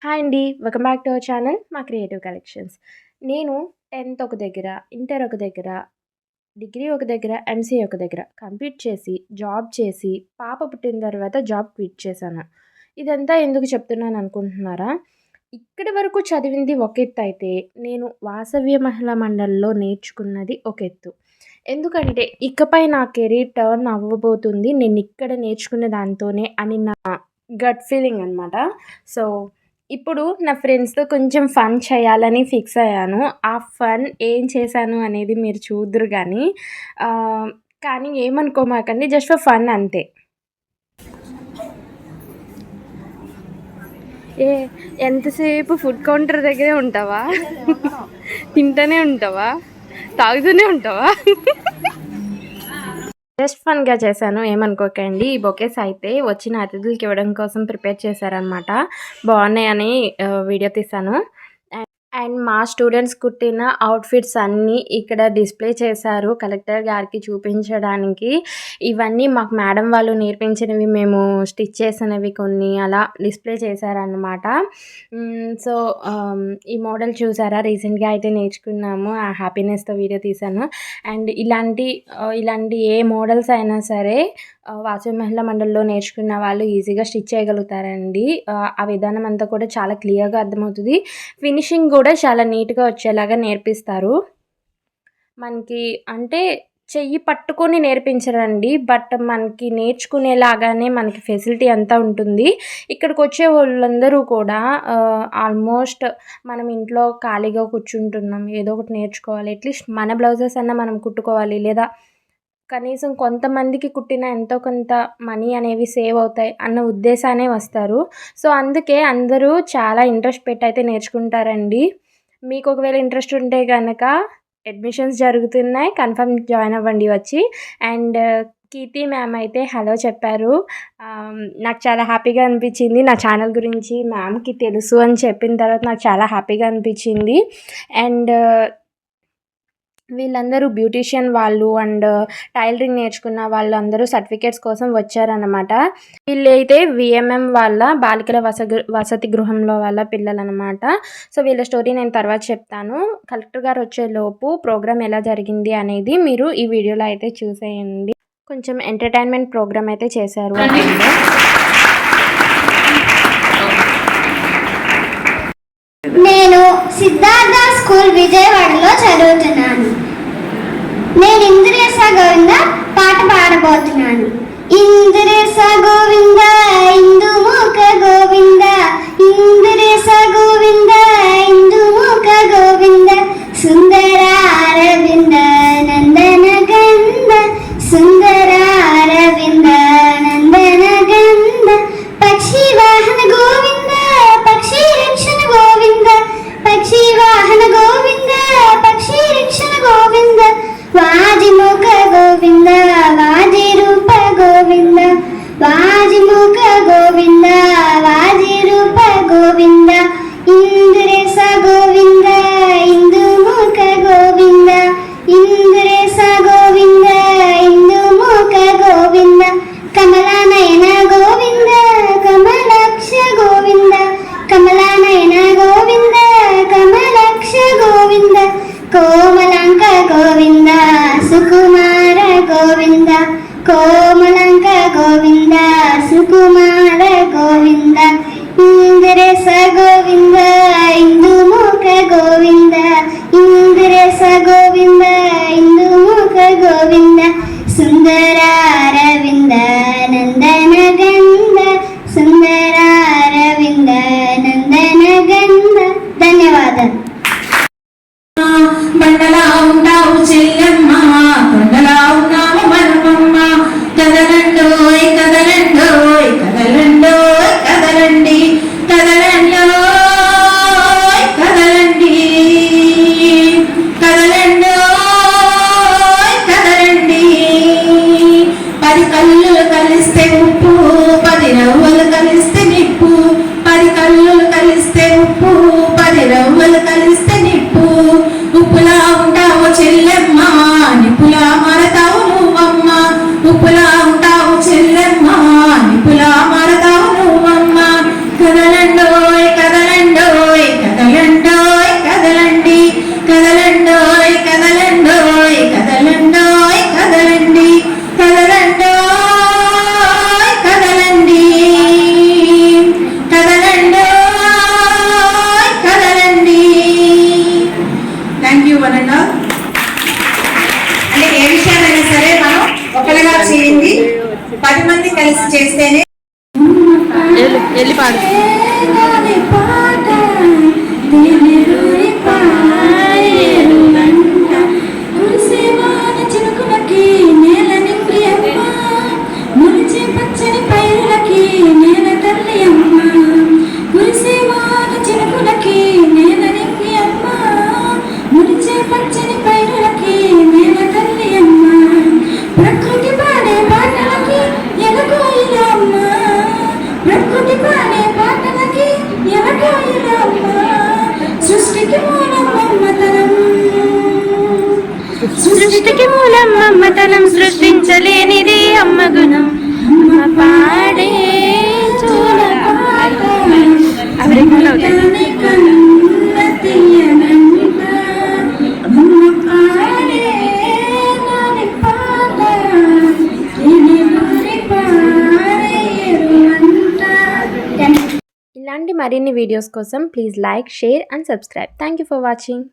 Hi అండి. Welcome back to our channel మా creative collections. నేను 10థ్ ఒక దగ్గర, ఇంటర్ ఒక దగ్గర, డిగ్రీ ఒక దగ్గర, ఎంసీఏ ఒక దగ్గర కంప్లీట్ చేసి, జాబ్ చేసి, పాప పుట్టిన తర్వాత జాబ్ క్విట్ చేశాను. ఇదంతా ఎందుకు చెప్తున్నాను అనుకుంటున్నారా? ఇక్కడి వరకు చదివింది ఒక ఎత్తయితే, నేను వాసవ్య మహిళా మండలిలో నేర్చుకున్నది ఒక ఎత్తు. ఎందుకంటే ఇకపై నా కెరీర్ టర్న్ అవ్వబోతుంది నేనిక్కడ నేర్చుకున్న దాంతోనే అని నా గట్ ఫీలింగ్ అనమాట. సో ఇప్పుడు నా ఫ్రెండ్స్‌తో కొంచెం ఫన్ చేయాలని ఫిక్స్ అయ్యాను. ఆ ఫన్ ఏం చేశాను అనేది మీరు చూద్దురు గానీ, కానీ ఏమనుకోమాకండి, జస్ట్ ఫర్ ఫన్ అంతే. ఏ ఎంతసేపు ఫుడ్ కౌంటర్ దగ్గరే ఉంటావా? తింటూనే ఉంటావా? తాగుతూనే ఉంటావా? జస్ట్ ఫన్‌గా చేశాను, ఏమనుకోకండి. ఈ బొకేస్ అయితే వచ్చిన అతిథులకి ఇవ్వడం కోసం ప్రిపేర్ చేశారనమాట. బాగున్నాయని వీడియో తీశాను. అండ్ మా స్టూడెంట్స్ కుట్టిన అవుట్ఫిట్స్ అన్నీ ఇక్కడ డిస్ప్లే చేశారు కలెక్టర్ గారికి చూపించడానికి. ఇవన్నీ మాకు మేడం వాళ్ళు నేర్పించినవి, మేము స్టిచ్ చేసినవి కొన్ని అలా డిస్ప్లే చేశారనమాట. సో ఈ మోడల్ చూసారా, రీసెంట్గా అయితే నేర్చుకున్నాము. ఆ హ్యాపీనెస్తో వీడియో తీశాను. అండ్ ఇలాంటి ఏ మోడల్స్ అయినా సరే వాసవి మహిళా మండలిలో నేర్చుకున్న వాళ్ళు ఈజీగా స్టిచ్ చేయగలుగుతారండి. ఆ విధానం అంతా కూడా చాలా క్లియర్గా అర్థమవుతుంది. ఫినిషింగ్ కూడా చాలా నీట్గా వచ్చేలాగా నేర్పిస్తారు. మనకి అంటే చెయ్యి పట్టుకొని నేర్పించరండి, బట్ మనకి నేర్చుకునేలాగానే మనకి ఫెసిలిటీ అంతా ఉంటుంది. ఇక్కడికి వచ్చే వాళ్ళందరూ కూడా ఆల్మోస్ట్ మనం ఇంట్లో ఖాళీగా కూర్చుంటున్నాం, ఏదో ఒకటి నేర్చుకోవాలి, అట్లీస్ట్ మన బ్లౌజెస్ అన్నా మనం కుట్టుకోవాలి, లేదా కనీసం కొంతమందికి కుట్టిన ఎంతో కొంత మనీ అనేవి సేవ్ అవుతాయి అన్న ఉద్దేశానే వస్తారు. సో అందుకే అందరూ చాలా ఇంట్రెస్ట్ పెట్టి అయితే నేర్చుకుంటారండి. మీకు ఒకవేళ ఇంట్రెస్ట్ ఉంటే కనుక అడ్మిషన్స్ జరుగుతున్నాయి, కన్ఫర్మ్ జాయిన్ అవ్వండి వచ్చి. అండ్ కీర్తి మ్యామ్ అయితే హలో చెప్పారు. నాకు చాలా హ్యాపీగా అనిపించింది. నా ఛానల్ గురించి మ్యామ్కి తెలుసు అని చెప్పిన తర్వాత నాకు చాలా హ్యాపీగా అనిపించింది. అండ్ వీళ్ళందరూ బ్యూటీషియన్ వాళ్ళు అండ్ టైలరింగ్ నేర్చుకున్న వాళ్ళందరూ సర్టిఫికేట్స్ కోసం వచ్చారనమాట. వీళ్ళైతే విఎంఎం వాళ్ళ బాలికల వసతి గృహంలో వాళ్ళ పిల్లలనమాట. సో వీళ్ళ స్టోరీ నేను తర్వాత చెప్తాను. కలెక్టర్ గారు వచ్చేలోపు ప్రోగ్రామ్ ఎలా జరిగింది అనేది మీరు ఈ వీడియోలో అయితే చూసేయండి. కొంచెం ఎంటర్టైన్మెంట్ ప్రోగ్రామ్ అయితే చేశారు. నేను సిద్ధార్థ స్కూల్ విజయవాడలో చదువుతున్నాను. నేను ఇంద్రేశ గోవింద పాట పాడబోతున్నాను. ఇంద్రేశ గోవింద ఇందుముఖ గోవింద, ఇంద్రేశ గోవింద ఇందుముఖ గోవింద, సుందర అరవింద నందన గంధ, సుందర అరవింద నందన గంధ, పక్షి వాహన గోవింద పక్షి రక్షణ గోవింద, పక్షి వాహన గోవింద పక్షి రక్షణ గోవింద, వాజిముఖ గోవింద వాజి రూప గోవింద, వాజిముఖ గోవింద వాజి రూప గోవింద, ఇంద్రేశ గోవింద ఇందుముఖ గోవింద, ఇంద్రేశ గోవింద ఇందుముఖ గోవింద, కమలానయన గోవింద కమలక్ష గోవింద, కమలానయన గోవింద కమలక్ష గోవింద, కోమలంక గోవింద సుకుమార గోవింద, కోమలంక గోవింద సుకుమార గోవింద, ఇంద్రేశ గోవింద ఇందుముఖ గోవింద, ఇంద్రేశ గోవింద ఇందుముఖ గోవింద, సుందర అరవింద నందన గంధ, సుందర అరవింద నందన గంధ. ధన్యవాదాలు. బండలా ఉన్నావు చెల్లెమ్మ, బండలా ఉన్నావు మనమమ్మ, కదలండోయ్ కదలండోయ్ కదలండోయ్ కదలండి, కదలండోయ్ కదలండి, కదలండోయ్ కదలండి, చేస్తేనే వెళ్ళి పాడు. గాలి పాట తేనెలూరి పాయేరులంట కురిసేవాన చినుకులకి నేల నింగి అమ్మ మురిచే పచ్చని పైరులకి నేల తల్లి అమ్మ కురిసేవాన చినుకులకి నేల నింగి అమ్మ మురిచే పచ్చని పైరులకి నేల తల్లి అమ్మ ప్రకృతి పాడే పాటలకి ఎలకోయిల అమ్మ ప్రకృతి పాడే పాటలకి ఎలకోయిల అమ్మ సృష్టికి మూలం మమతనం సృష్టికి మూలం మమతనం సృష్టించలేనిది అమ్మ గుణం. అమ్మ పాడే చూల పాట అవరేమోన్ అవుతాయి. అమృతాన్ని కన్న తీయనంట అమ్మ పాడే గాలి పాట తేనెలూరి పాయేరులంట. ఇలాంటి మరిన్ని వీడియోస్ కోసం please like, share and subscribe. Thank you for watching.